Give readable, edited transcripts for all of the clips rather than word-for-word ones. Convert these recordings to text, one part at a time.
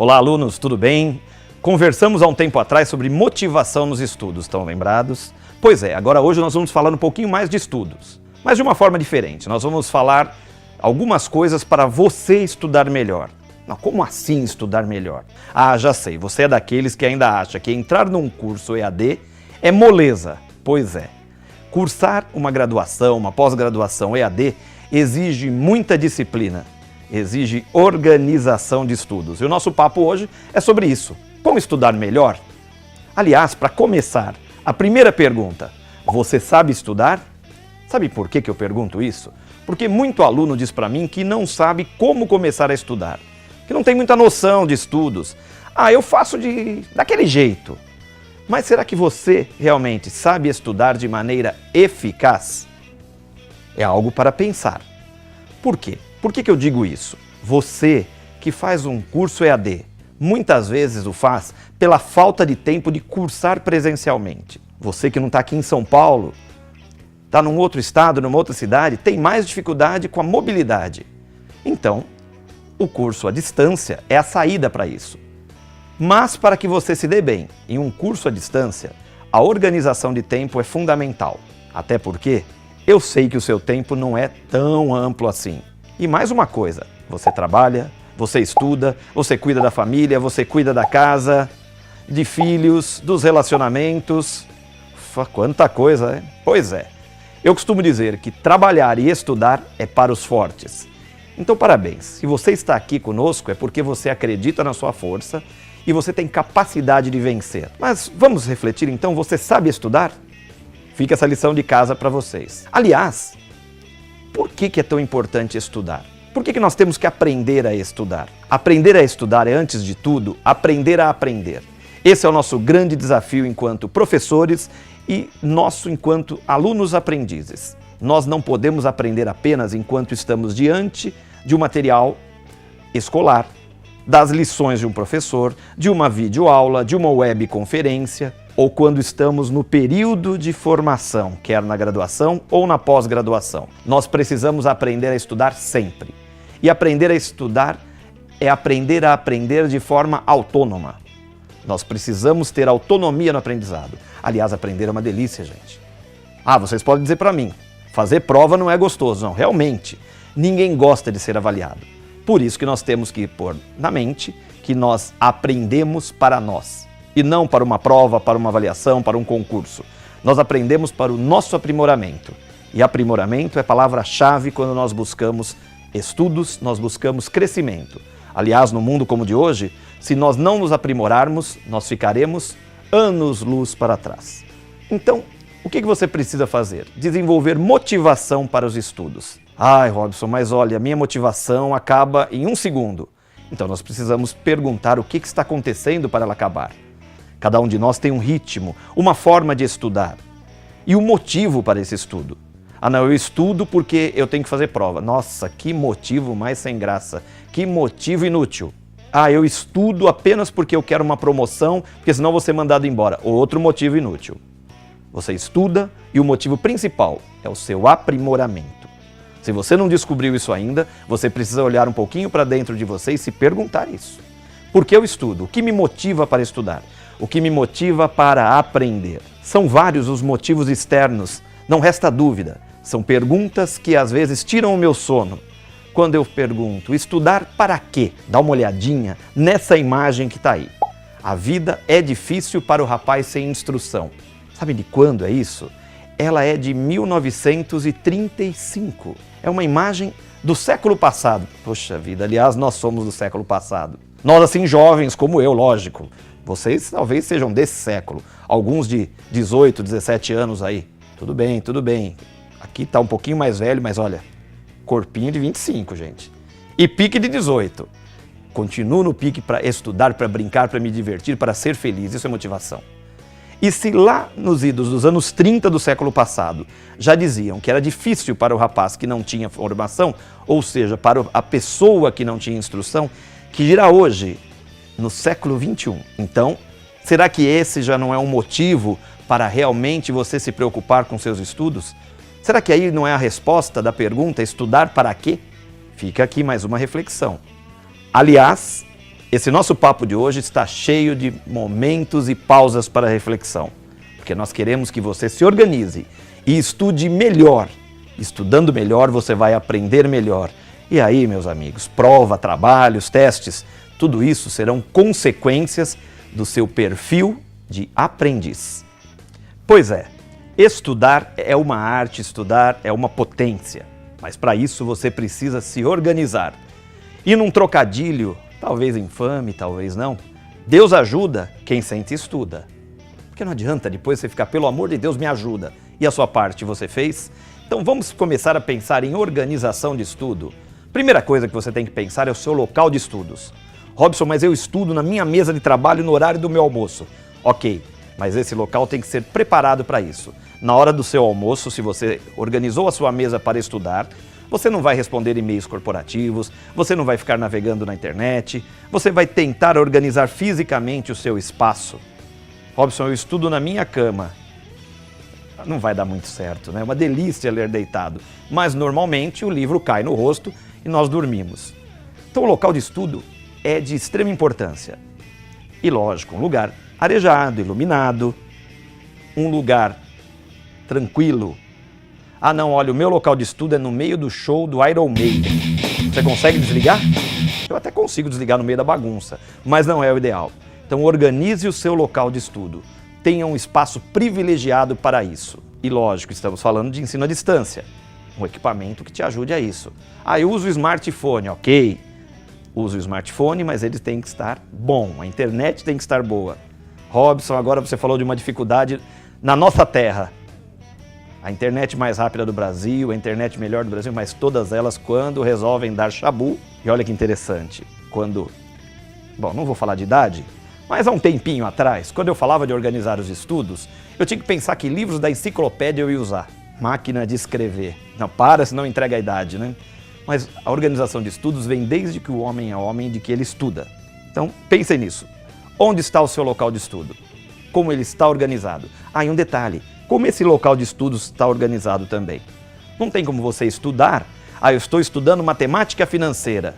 Olá, alunos, tudo bem? Conversamos há um tempo atrás sobre motivação nos estudos, estão lembrados? Pois é, agora hoje nós vamos falar um pouquinho mais de estudos, mas de uma forma diferente. Nós vamos falar algumas coisas para você estudar melhor. Não, como assim estudar melhor? Ah, já sei, você é daqueles que ainda acha que entrar num curso EAD é moleza. Pois é, cursar uma graduação, uma pós-graduação EAD exige muita disciplina, exige organização de estudos. E o nosso papo hoje é sobre isso. Como estudar melhor? Aliás, para começar, a primeira pergunta, você sabe estudar? Sabe por que eu pergunto isso? Porque muito aluno diz para mim que não sabe como começar a estudar, que não tem muita noção de estudos. Ah, eu faço daquele jeito. Mas será que você realmente sabe estudar de maneira eficaz? É algo para pensar. Por quê? Por que eu digo isso? Você que faz um curso EAD, muitas vezes o faz pela falta de tempo de cursar presencialmente. Você que não está aqui em São Paulo, está num outro estado, numa outra cidade, tem mais dificuldade com a mobilidade. Então, o curso à distância é a saída para isso. Mas para que você se dê bem em um curso à distância, a organização de tempo é fundamental. Até porque eu sei que o seu tempo não é tão amplo assim. E mais uma coisa, você trabalha, você estuda, você cuida da família, você cuida da casa, de filhos, dos relacionamentos. Quanta coisa, né? Pois é. Eu costumo dizer que trabalhar e estudar é para os fortes. Então, parabéns. Se você está aqui conosco é porque você acredita na sua força e você tem capacidade de vencer. Mas vamos refletir então, você sabe estudar? Fica essa lição de casa para vocês. Aliás, por que é tão importante estudar? Por que nós temos que aprender a estudar? Aprender a estudar é, antes de tudo, aprender a aprender. Esse é o nosso grande desafio enquanto professores e nosso enquanto alunos aprendizes. Nós não podemos aprender apenas enquanto estamos diante de um material escolar, das lições de um professor, de uma videoaula, de uma webconferência, ou quando estamos no período de formação, quer na graduação ou na pós-graduação. Nós precisamos aprender a estudar sempre. E aprender a estudar é aprender a aprender de forma autônoma. Nós precisamos ter autonomia no aprendizado. Aliás, aprender é uma delícia, gente. Ah, vocês podem dizer para mim, fazer prova não é gostoso. Não, realmente, ninguém gosta de ser avaliado. Por isso que nós temos que pôr na mente que nós aprendemos para nós. E não para uma prova, para uma avaliação, para um concurso. Nós aprendemos para o nosso aprimoramento. E aprimoramento é palavra-chave quando nós buscamos estudos, nós buscamos crescimento. Aliás, no mundo como o de hoje, se nós não nos aprimorarmos, nós ficaremos anos-luz para trás. Então, o que você precisa fazer? Desenvolver motivação para os estudos. Ai, Robson, mas olha, a minha motivação acaba em 1 segundo. Então nós precisamos perguntar o que está acontecendo para ela acabar. Cada um de nós tem um ritmo, uma forma de estudar e um motivo para esse estudo. Ah não, eu estudo porque eu tenho que fazer prova. Nossa, que motivo mais sem graça, que motivo inútil. Ah, eu estudo apenas porque eu quero uma promoção, porque senão vou ser mandado embora. Outro motivo inútil. Você estuda e o motivo principal é o seu aprimoramento. Se você não descobriu isso ainda, você precisa olhar um pouquinho para dentro de você e se perguntar isso. Por que eu estudo? O que me motiva para estudar? O que me motiva para aprender? São vários os motivos externos, não resta dúvida. São perguntas que às vezes tiram o meu sono. Quando eu pergunto, estudar para quê? Dá uma olhadinha nessa imagem que está aí. A vida é difícil para o rapaz sem instrução. Sabe de quando é isso? Ela é de 1935. É uma imagem do século passado. Poxa vida, aliás, nós somos do século passado. Nós assim jovens como eu, lógico. Vocês talvez sejam desse século. Alguns de 18, 17 anos aí. Tudo bem, tudo bem. Aqui tá um pouquinho mais velho, mas olha, corpinho de 25, gente. E pique de 18. Continuo no pique para estudar, para brincar, para me divertir, para ser feliz. Isso é motivação. E se lá nos idos dos anos 30 do século passado já diziam que era difícil para o rapaz que não tinha formação, ou seja, para a pessoa que não tinha instrução, que dirá hoje, no século 21. Então, será que esse já não é um motivo para realmente você se preocupar com seus estudos? Será que aí não é a resposta da pergunta estudar para quê? Fica aqui mais uma reflexão. Aliás, Esse nosso papo de hoje está cheio de momentos e pausas para reflexão, porque nós queremos que você se organize e estude melhor. Estudando melhor, você vai aprender melhor. E aí, meus amigos, prova, trabalhos, testes, tudo isso serão consequências do seu perfil de aprendiz. Pois é, estudar é uma arte, estudar é uma potência, mas para isso você precisa se organizar. E num trocadilho, talvez infame, talvez não, Deus ajuda quem sente e estuda. Porque não adianta depois você ficar, pelo amor de Deus, me ajuda. E a sua parte você fez? Então vamos começar a pensar em organização de estudo. Primeira coisa que você tem que pensar é o seu local de estudos. Robson, mas eu estudo na minha mesa de trabalho no horário do meu almoço. Ok, mas esse local tem que ser preparado para isso. Na hora do seu almoço, se você organizou a sua mesa para estudar, você não vai responder e-mails corporativos, você não vai ficar navegando na internet, você vai tentar organizar fisicamente o seu espaço. Robson, eu estudo na minha cama. Não vai dar muito certo, né? É uma delícia ler deitado, mas normalmente o livro cai no rosto e nós dormimos. Então o local de estudo é de extrema importância. E lógico, um lugar arejado, iluminado, um lugar tranquilo. Ah não, olha, o meu local de estudo é no meio do show do Iron Maiden. Você consegue desligar? Eu até consigo desligar no meio da bagunça, mas não é o ideal. Então organize o seu local de estudo. Tenha um espaço privilegiado para isso. E lógico, estamos falando de ensino à distância. Um equipamento que te ajude a isso. Ah, eu uso o smartphone, ok. Uso o smartphone, mas ele tem que estar bom. A internet tem que estar boa. Robson, agora você falou de uma dificuldade na nossa terra. A internet mais rápida do Brasil, a internet melhor do Brasil, mas todas elas quando resolvem dar chabu. E olha que interessante, quando... Bom, não vou falar de idade, mas há um tempinho atrás, quando eu falava de organizar os estudos, eu tinha que pensar que livros da enciclopédia eu ia usar. Máquina de escrever. Não, para, senão entrega a idade, né? Mas a organização de estudos vem desde que o homem é homem, de que ele estuda. Então, pensem nisso. Onde está o seu local de estudo? Como ele está organizado? Ah, e um detalhe. Como esse local de estudos está organizado também? Não tem como você estudar. Ah, eu estou estudando matemática financeira.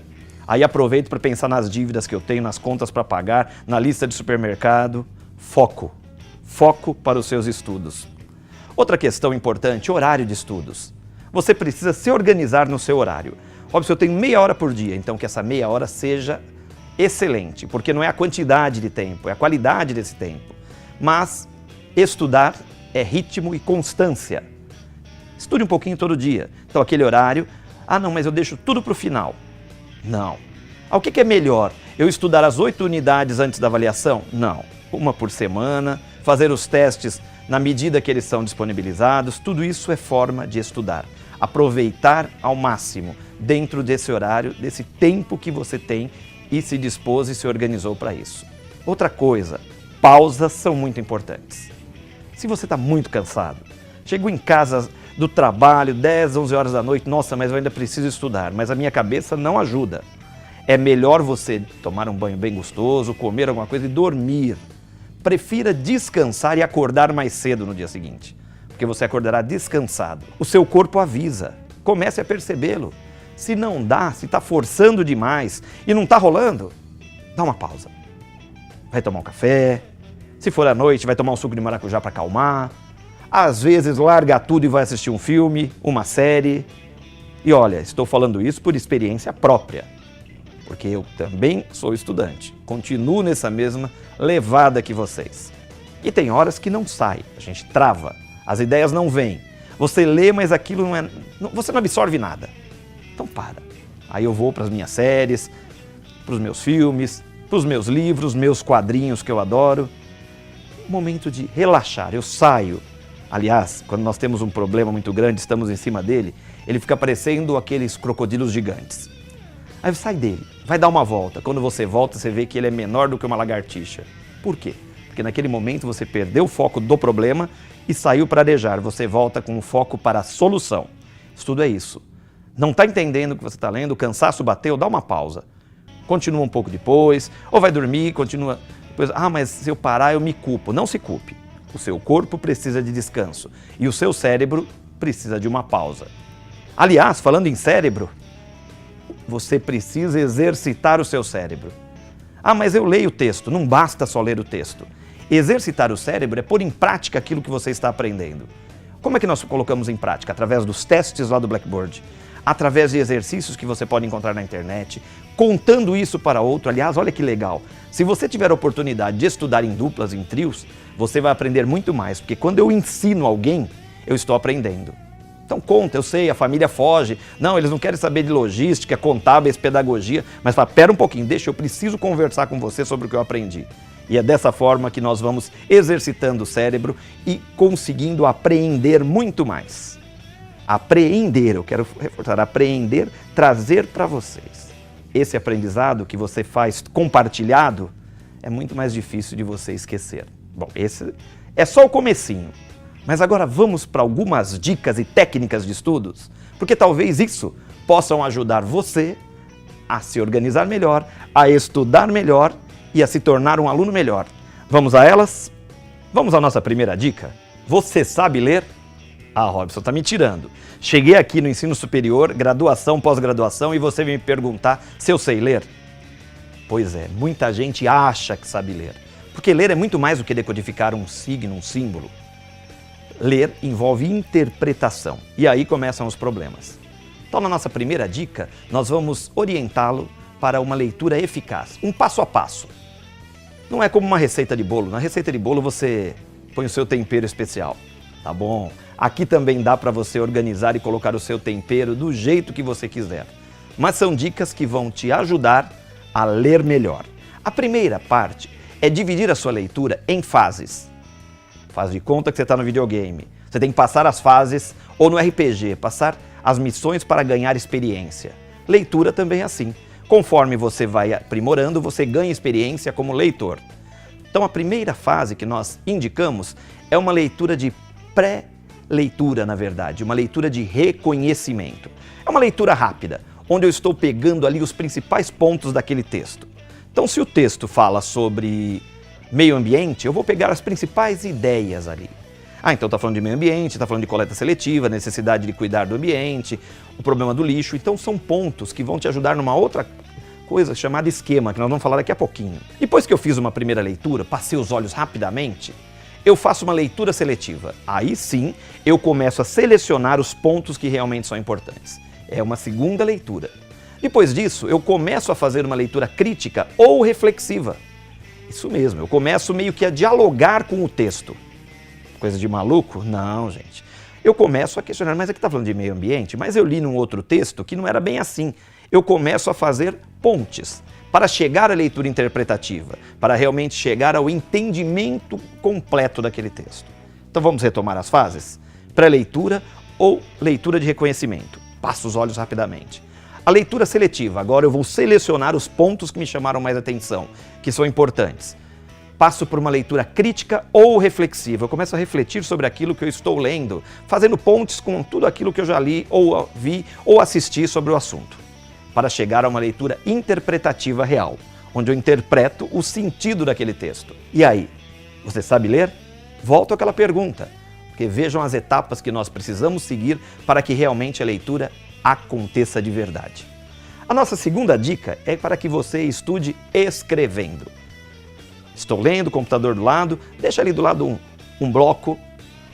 Aí aproveito para pensar nas dívidas que eu tenho, nas contas para pagar, na lista de supermercado. Foco. Foco para os seus estudos. Outra questão importante, horário de estudos. Você precisa se organizar no seu horário. Óbvio, eu tenho meia hora por dia, então que essa meia hora seja excelente, porque não é a quantidade de tempo, é a qualidade desse tempo. Mas estudar é ritmo e constância. Estude um pouquinho todo dia. Então aquele horário, ah não, mas eu deixo tudo para o final. Não. O que é melhor? Eu estudar as 8 unidades antes da avaliação? Não. Uma por semana, fazer os testes na medida que eles são disponibilizados, tudo isso é forma de estudar. Aproveitar ao máximo, dentro desse horário, desse tempo que você tem e se dispôs e se organizou para isso. Outra coisa, pausas são muito importantes. Se você está muito cansado, chegou em casa do trabalho, 10, 11 horas da noite, nossa, mas eu ainda preciso estudar, mas a minha cabeça não ajuda. É melhor você tomar um banho bem gostoso, comer alguma coisa e dormir. Prefira descansar e acordar mais cedo no dia seguinte, porque você acordará descansado. O seu corpo avisa, comece a percebê-lo. Se não dá, se está forçando demais e não está rolando, dá uma pausa. Vai tomar um café, se for à noite vai tomar um suco de maracujá para acalmar. Às vezes larga tudo e vai assistir um filme, uma série. E olha, estou falando isso por experiência própria, porque eu também sou estudante. Continuo nessa mesma levada que vocês. E tem horas que não sai, a gente trava, as ideias não vêm. Você lê, mas aquilo não é... Você não absorve nada. Então para. Aí eu vou para as minhas séries, para os meus filmes, para os meus livros, meus quadrinhos que eu adoro. Momento de relaxar, eu saio. Aliás, quando nós temos um problema muito grande, estamos em cima dele, ele fica parecendo aqueles crocodilos gigantes. Aí sai dele, vai dar uma volta. Quando você volta, você vê que ele é menor do que uma lagartixa. Por quê? Porque naquele momento você perdeu o foco do problema e saiu para arejar. Você volta com o foco para a solução. Estudo é isso. Não está entendendo o que você está lendo, o cansaço bateu, dá uma pausa. Continua um pouco depois, ou vai dormir, continua... Depois, mas se eu parar eu me culpo. Não se culpe. O seu corpo precisa de descanso e o seu cérebro precisa de uma pausa. Aliás, falando em cérebro, você precisa exercitar o seu cérebro. Ah, mas eu leio o texto. Não basta só ler o texto. Exercitar o cérebro é pôr em prática aquilo que você está aprendendo. Como é que nós colocamos em prática? Através dos testes lá do Blackboard, através de exercícios que você pode encontrar na internet, contando isso para outro. Aliás, olha que legal. Se você tiver a oportunidade de estudar em duplas, em trios, você vai aprender muito mais, porque quando eu ensino alguém, eu estou aprendendo. Então conta, eu sei, a família foge. Não, eles não querem saber de logística, contábeis, pedagogia, mas fala, pera um pouquinho, deixa, eu preciso conversar com você sobre o que eu aprendi. E é dessa forma que nós vamos exercitando o cérebro e conseguindo apreender muito mais. Apreender, eu quero reforçar, apreender, trazer para vocês. Esse aprendizado que você faz compartilhado é muito mais difícil de você esquecer. Bom, esse é só o comecinho. Mas agora vamos para algumas dicas e técnicas de estudos, porque talvez isso possam ajudar você a se organizar melhor, a estudar melhor e a se tornar um aluno melhor. Vamos a elas? Vamos à nossa primeira dica. Você sabe ler? Ah, Robson, tá me tirando. Cheguei aqui no ensino superior, graduação, pós-graduação, e você vem me perguntar se eu sei ler? Pois é, muita gente acha que sabe ler. Porque ler é muito mais do que decodificar um signo, um símbolo. Ler envolve interpretação. E aí começam os problemas. Então, na nossa primeira dica, nós vamos orientá-lo para uma leitura eficaz. Um passo a passo. Não é como uma receita de bolo. Na receita de bolo você põe o seu tempero especial. Tá bom? Aqui também dá para você organizar e colocar o seu tempero do jeito que você quiser. Mas são dicas que vão te ajudar a ler melhor. A primeira parte é dividir a sua leitura em fases. Faz de conta que você está no videogame. Você tem que passar as fases, ou no RPG, passar as missões para ganhar experiência. Leitura também é assim. Conforme você vai aprimorando, você ganha experiência como leitor. Então a primeira fase que nós indicamos é uma leitura de pré-leitura, na verdade, uma leitura de reconhecimento. É uma leitura rápida, onde eu estou pegando ali os principais pontos daquele texto. Então se o texto fala sobre meio ambiente, eu vou pegar as principais ideias ali. Ah, então está falando de meio ambiente, está falando de coleta seletiva, necessidade de cuidar do ambiente, o problema do lixo. Então são pontos que vão te ajudar numa outra coisa chamada esquema, que nós vamos falar daqui a pouquinho. Depois que eu fiz uma primeira leitura, passei os olhos rapidamente, eu faço uma leitura seletiva. Aí sim, eu começo a selecionar os pontos que realmente são importantes. É uma segunda leitura. Depois disso, eu começo a fazer uma leitura crítica ou reflexiva. Isso mesmo, eu começo meio que a dialogar com o texto. Coisa de maluco? Não, gente. Eu começo a questionar, mas aqui está falando de meio ambiente, mas eu li num outro texto que não era bem assim. Eu começo a fazer pontes para chegar à leitura interpretativa, para realmente chegar ao entendimento completo daquele texto. Então vamos retomar as fases? Pré-leitura ou leitura de reconhecimento. Passo os olhos rapidamente. A leitura seletiva, agora eu vou selecionar os pontos que me chamaram mais atenção, que são importantes. Passo por uma leitura crítica ou reflexiva. Eu começo a refletir sobre aquilo que eu estou lendo, fazendo pontes com tudo aquilo que eu já li, ou vi, ou assisti sobre o assunto, para chegar a uma leitura interpretativa real, onde eu interpreto o sentido daquele texto. E aí, você sabe ler? Volto àquela pergunta, porque vejam as etapas que nós precisamos seguir para que realmente a leitura aconteça de verdade. A nossa segunda dica é para que você estude escrevendo. Estou lendo, computador do lado, deixa ali do lado um bloco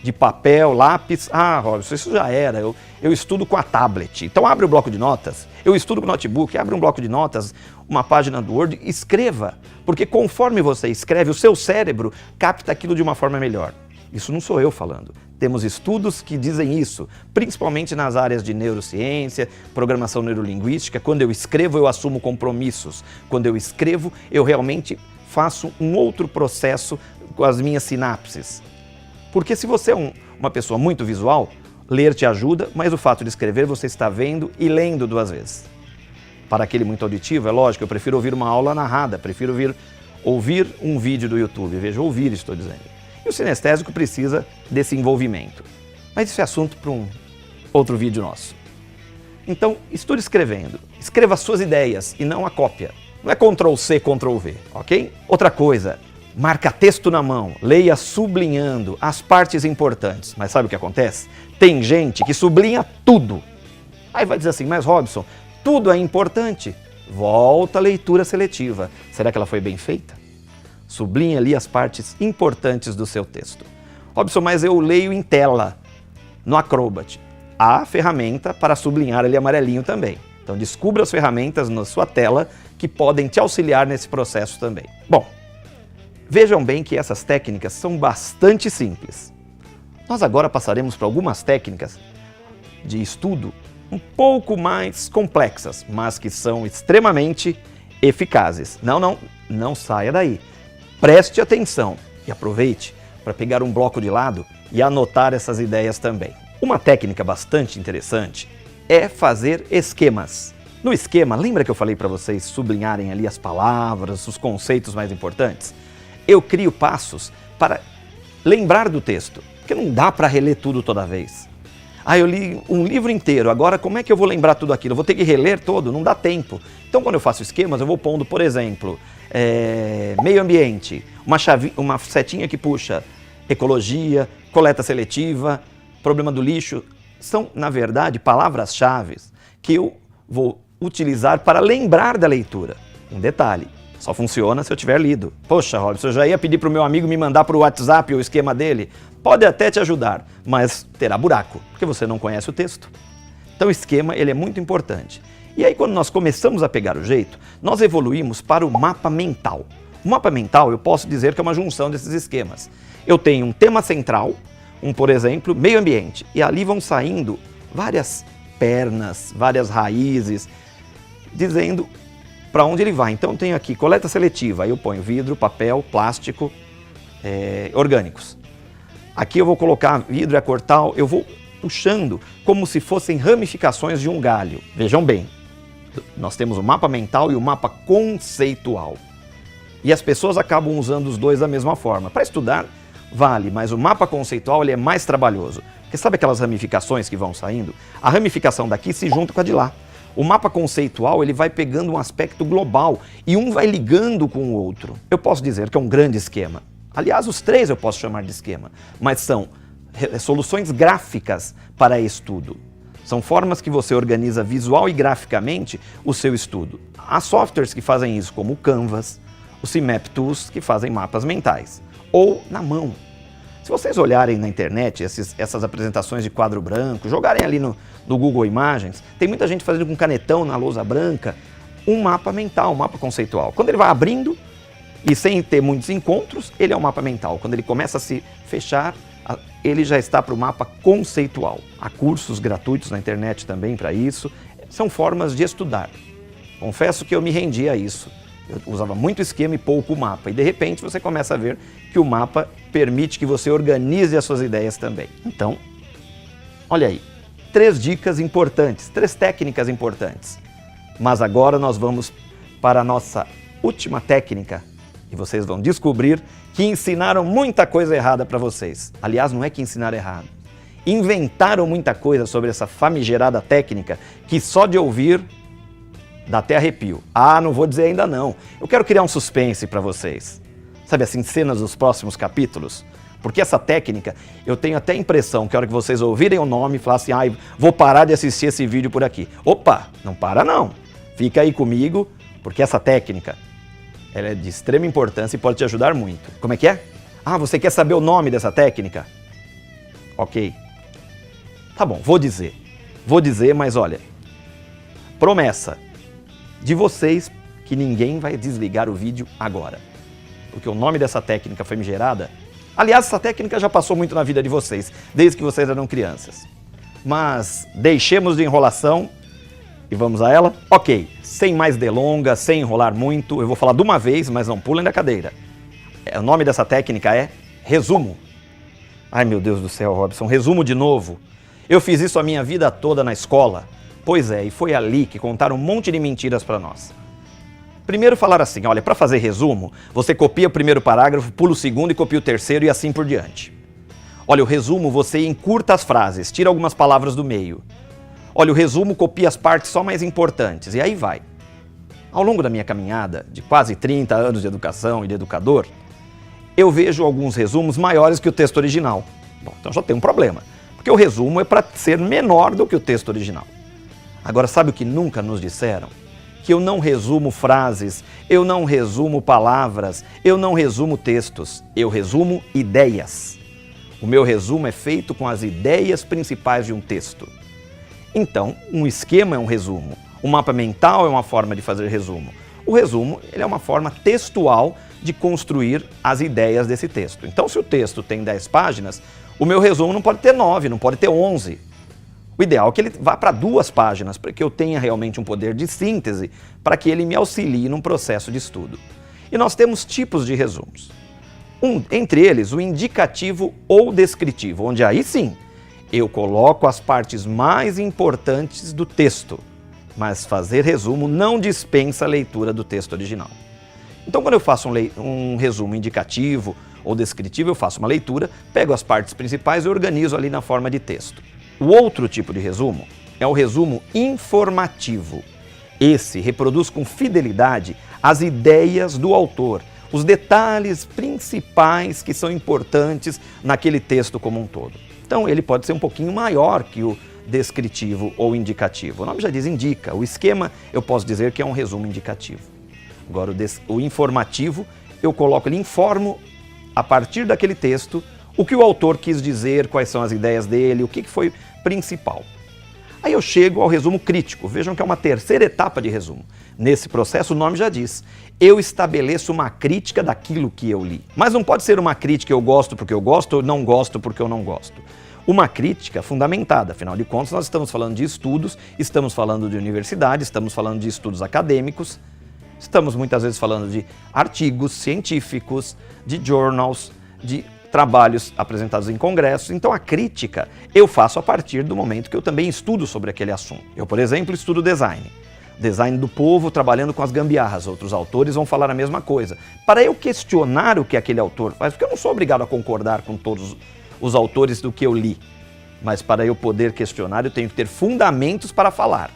de papel, lápis. Ah, Robson, isso já era, eu estudo com a tablet. Então abre o bloco de notas, eu estudo com o notebook, abre um bloco de notas, uma página do Word, escreva. Porque conforme você escreve, o seu cérebro capta aquilo de uma forma melhor. Isso não sou eu falando. Temos estudos que dizem isso, principalmente nas áreas de neurociência, programação neurolinguística. Quando eu escrevo, eu assumo compromissos. Quando eu escrevo, eu realmente faço um outro processo com as minhas sinapses. Porque se você é uma pessoa muito visual, ler te ajuda, mas o fato de escrever você está vendo e lendo duas vezes. Para aquele muito auditivo, é lógico, eu prefiro ouvir uma aula narrada, prefiro ouvir um vídeo do YouTube, veja, ouvir, estou dizendo. E o sinestésico precisa desse envolvimento. Mas isso é assunto para um outro vídeo nosso. Então, estude escrevendo. Escreva as suas ideias e não a cópia. Não é Ctrl+C, Ctrl+V, ok? Outra coisa, marca texto na mão, leia sublinhando as partes importantes. Mas sabe o que acontece? Tem gente que sublinha tudo. Aí vai dizer assim, mas Robson, tudo é importante. volta a leitura seletiva. Será que ela foi bem feita? Sublinhe ali as partes importantes do seu texto. Robson, mas eu leio em tela, no Acrobat. Há ferramenta para sublinhar ali amarelinho também. Então descubra as ferramentas na sua tela que podem te auxiliar nesse processo também. Bom, vejam bem que essas técnicas são bastante simples. Nós agora passaremos para algumas técnicas de estudo um pouco mais complexas, mas que são extremamente eficazes. Não saia daí. Preste atenção e aproveite para pegar um bloco de lado e anotar essas ideias também. Uma técnica bastante interessante é fazer esquemas. No esquema, lembra que eu falei para vocês sublinharem ali as palavras, os conceitos mais importantes? Eu crio passos para lembrar do texto, porque não dá para reler tudo toda vez. Eu li um livro inteiro, agora como é que eu vou lembrar tudo aquilo? Eu vou ter que reler todo? Não dá tempo. Então quando eu faço esquemas, eu vou pondo, por exemplo, meio ambiente, uma setinha que puxa ecologia, coleta seletiva, problema do lixo. São, na verdade, palavras-chave que eu vou utilizar para lembrar da leitura. Um detalhe, só funciona se eu tiver lido. Poxa, Robson, eu já ia pedir para o meu amigo me mandar para o WhatsApp o esquema dele. Pode até te ajudar, mas terá buraco, porque você não conhece o texto. Então o esquema ele é muito importante. E aí quando nós começamos a pegar o jeito, nós evoluímos para o mapa mental. O mapa mental eu posso dizer que é uma junção desses esquemas. Eu tenho um tema central, por exemplo, meio ambiente, e ali vão saindo várias pernas, várias raízes, dizendo para onde ele vai. Então eu tenho aqui coleta seletiva, aí eu ponho vidro, papel, plástico, orgânicos. Aqui eu vou colocar vidro e acortal, eu vou puxando como se fossem ramificações de um galho. Vejam bem, nós temos o mapa mental e o mapa conceitual. E as pessoas acabam usando os dois da mesma forma. Para estudar, vale, mas o mapa conceitual ele é mais trabalhoso. Porque sabe aquelas ramificações que vão saindo? A ramificação daqui se junta com a de lá. O mapa conceitual ele vai pegando um aspecto global e um vai ligando com o outro. Eu posso dizer que é um grande esquema. Aliás, os três eu posso chamar de esquema, mas são soluções gráficas para estudo. São formas que você organiza visual e graficamente o seu estudo. Há softwares que fazem isso, como o Canvas, o CMap Tools, que fazem mapas mentais, ou na mão. Se vocês olharem na internet essas apresentações de quadro branco, jogarem ali no Google Imagens, tem muita gente fazendo com canetão na lousa branca um mapa mental, um mapa conceitual. Quando ele vai abrindo, e sem ter muitos encontros, ele é um mapa mental. Quando ele começa a se fechar, ele já está para o mapa conceitual. Há cursos gratuitos na internet também para isso. São formas de estudar. Confesso que eu me rendi a isso. Eu usava muito esquema e pouco mapa. E de repente você começa a ver que o mapa permite que você organize as suas ideias também. Então, olha aí. 3 dicas importantes, 3 técnicas importantes. Mas agora nós vamos para a nossa última técnica. E vocês vão descobrir que ensinaram muita coisa errada para vocês. Aliás, não é que ensinaram errado. Inventaram muita coisa sobre essa famigerada técnica que só de ouvir dá até arrepio. Não vou dizer ainda não. Eu quero criar um suspense para vocês. Sabe assim, cenas dos próximos capítulos? Porque essa técnica, eu tenho até a impressão que a hora que vocês ouvirem o nome e falarem assim, vou parar de assistir esse vídeo por aqui. Opa, não para não. Fica aí comigo, porque essa técnica ela é de extrema importância e pode te ajudar muito. Como é que é? Você quer saber o nome dessa técnica? Ok. Tá bom, vou dizer. Vou dizer, mas olha, promessa de vocês que ninguém vai desligar o vídeo agora. Porque o nome dessa técnica famigerada... Aliás, essa técnica já passou muito na vida de vocês, desde que vocês eram crianças. Mas deixemos de enrolação e vamos a ela? Ok, sem mais delongas, sem enrolar muito, eu vou falar de uma vez, mas não pulem da cadeira. O nome dessa técnica é resumo. Ai meu Deus do céu, Robson, resumo de novo. Eu fiz isso a minha vida toda na escola. Pois é, e foi ali que contaram um monte de mentiras para nós. Primeiro falaram assim, olha, para fazer resumo, você copia o primeiro parágrafo, pula o segundo e copia o terceiro e assim por diante. Olha, o resumo você encurta as frases, tira algumas palavras do meio. Olha, o resumo copia as partes só mais importantes, e aí vai. Ao longo da minha caminhada, de quase 30 anos de educação e de educador, eu vejo alguns resumos maiores que o texto original. Bom, então já tem um problema, porque o resumo é para ser menor do que o texto original. Agora, sabe o que nunca nos disseram? que eu não resumo frases, eu não resumo palavras, eu não resumo textos, eu resumo ideias. O meu resumo é feito com as ideias principais de um texto. Então, um esquema é um resumo, o mapa mental é uma forma de fazer resumo. O resumo ele é uma forma textual de construir as ideias desse texto. Então, se o texto tem 10 páginas, o meu resumo não pode ter 9, não pode ter 11. O ideal é que ele vá para 2 páginas, para que eu tenha realmente um poder de síntese, para que ele me auxilie num processo de estudo. E nós temos tipos de resumos. Entre eles, o indicativo ou descritivo, onde aí sim, eu coloco as partes mais importantes do texto, mas fazer resumo não dispensa a leitura do texto original. Então, quando eu faço um resumo indicativo ou descritivo, eu faço uma leitura, pego as partes principais e organizo ali na forma de texto. O outro tipo de resumo é o resumo informativo. Esse reproduz com fidelidade as ideias do autor, os detalhes principais que são importantes naquele texto como um todo. Então, ele pode ser um pouquinho maior que o descritivo ou indicativo. O nome já diz indica. O esquema, eu posso dizer que é um resumo indicativo. Agora, o informativo, eu coloco, ele informo, a partir daquele texto, o que o autor quis dizer, quais são as ideias dele, o que foi principal. Aí eu chego ao resumo crítico. Vejam que é uma terceira etapa de resumo. Nesse processo, o nome já diz, eu estabeleço uma crítica daquilo que eu li. Mas não pode ser uma crítica eu gosto porque eu gosto ou não gosto porque eu não gosto. Uma crítica fundamentada, afinal de contas, nós estamos falando de estudos, estamos falando de universidade, estamos falando de estudos acadêmicos, estamos muitas vezes falando de artigos científicos, de journals, de trabalhos apresentados em congressos. Então a crítica eu faço a partir do momento que eu também estudo sobre aquele assunto. Eu, por exemplo, estudo design. Design do povo trabalhando com as gambiarras. Outros autores vão falar a mesma coisa. Para eu questionar o que aquele autor faz, porque eu não sou obrigado a concordar com todos os autores do que eu li, mas para eu poder questionar eu tenho que ter fundamentos para falar.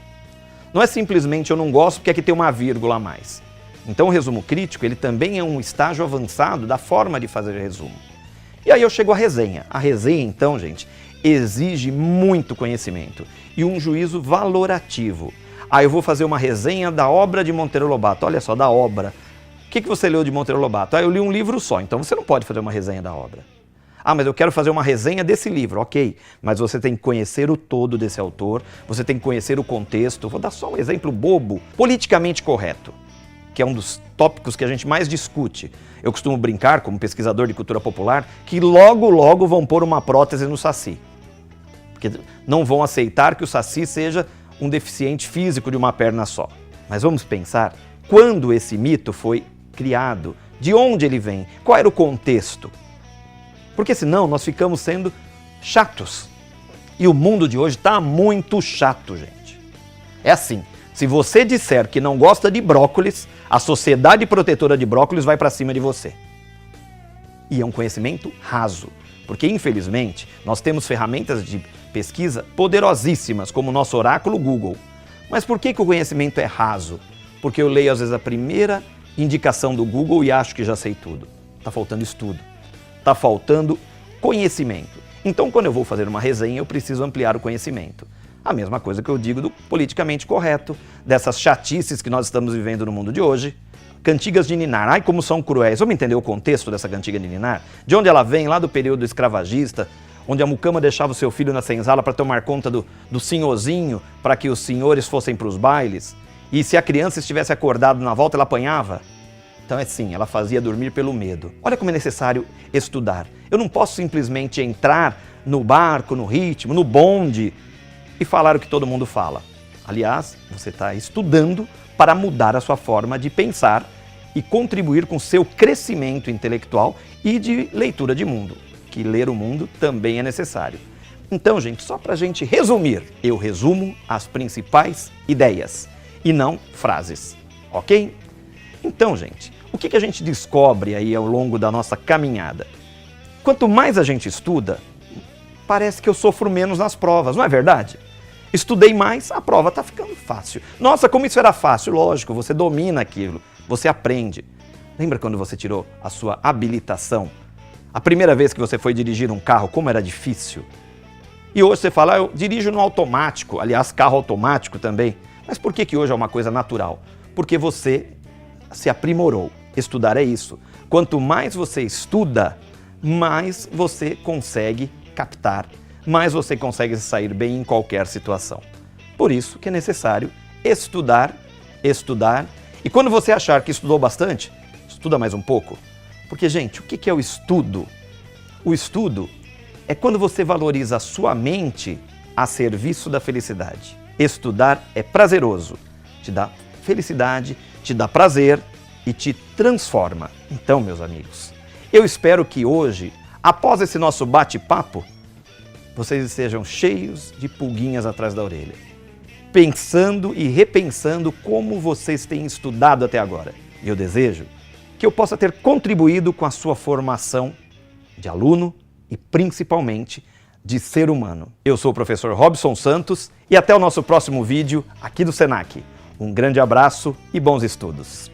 Não é simplesmente eu não gosto porque aqui tem uma vírgula a mais. Então o resumo crítico ele também é um estágio avançado da forma de fazer resumo. E aí eu chego à resenha. A resenha então, gente, exige muito conhecimento e um juízo valorativo. Eu vou fazer uma resenha da obra de Monteiro Lobato. Olha só, da obra. O que você leu de Monteiro Lobato? Eu li um livro só, então você não pode fazer uma resenha da obra. Mas eu quero fazer uma resenha desse livro, ok. Mas você tem que conhecer o todo desse autor, você tem que conhecer o contexto. Vou dar só um exemplo bobo, politicamente correto, que é um dos tópicos que a gente mais discute. Eu costumo brincar, como pesquisador de cultura popular, que logo, logo vão pôr uma prótese no Saci. Porque não vão aceitar que o Saci seja um deficiente físico de uma perna só. Mas vamos pensar, quando esse mito foi criado? De onde ele vem? Qual era o contexto? Porque senão nós ficamos sendo chatos. E o mundo de hoje está muito chato, gente. É assim, se você disser que não gosta de brócolis, a Sociedade Protetora de Brócolis vai para cima de você. E é um conhecimento raso, porque infelizmente nós temos ferramentas de pesquisa poderosíssimas, como o nosso oráculo Google. Mas por que o conhecimento é raso? Porque eu leio às vezes a primeira indicação do Google e acho que já sei tudo. Está faltando estudo, está faltando conhecimento. Então quando eu vou fazer uma resenha eu preciso ampliar o conhecimento. A mesma coisa que eu digo do politicamente correto, dessas chatices que nós estamos vivendo no mundo de hoje. Cantigas de ninar, ai como são cruéis. Vamos entender o contexto dessa cantiga de ninar? De onde ela vem, lá do período escravagista, onde a mucama deixava o seu filho na senzala para tomar conta do senhorzinho, para que os senhores fossem para os bailes. E se a criança estivesse acordada na volta, ela apanhava. Então é sim, ela fazia dormir pelo medo. Olha como é necessário estudar. Eu não posso simplesmente entrar no barco, no ritmo, no bonde e falar o que todo mundo fala. Aliás, você está estudando para mudar a sua forma de pensar e contribuir com o seu crescimento intelectual e de leitura de mundo, que ler o mundo também é necessário. Então, gente, só para a gente resumir, eu resumo as principais ideias e não frases, ok? Então, gente, o que a gente descobre aí ao longo da nossa caminhada? Quanto mais a gente estuda, parece que eu sofro menos nas provas, não é verdade? Estudei mais, a prova está ficando fácil. Nossa, como isso era fácil? Lógico, você domina aquilo, você aprende. Lembra quando você tirou a sua habilitação? A primeira vez que você foi dirigir um carro, como era difícil? E hoje você fala, eu dirijo no automático, aliás, carro automático também. Mas por que hoje é uma coisa natural? porque você se aprimorou. Estudar é isso. Quanto mais você estuda, mais você consegue captar, mais você consegue sair bem em qualquer situação. Por isso que é necessário estudar, estudar. E quando você achar que estudou bastante, estuda mais um pouco. Porque, gente, o que é o estudo? O estudo é quando você valoriza a sua mente a serviço da felicidade. Estudar é prazeroso, te dá felicidade, te dá prazer e te transforma. Então, meus amigos, eu espero que hoje, após esse nosso bate-papo, vocês estejam cheios de pulguinhas atrás da orelha, pensando e repensando como vocês têm estudado até agora. E eu desejo que eu possa ter contribuído com a sua formação de aluno e principalmente de ser humano. Eu sou o professor Robson Santos e até o nosso próximo vídeo aqui do Senac. Um grande abraço e bons estudos!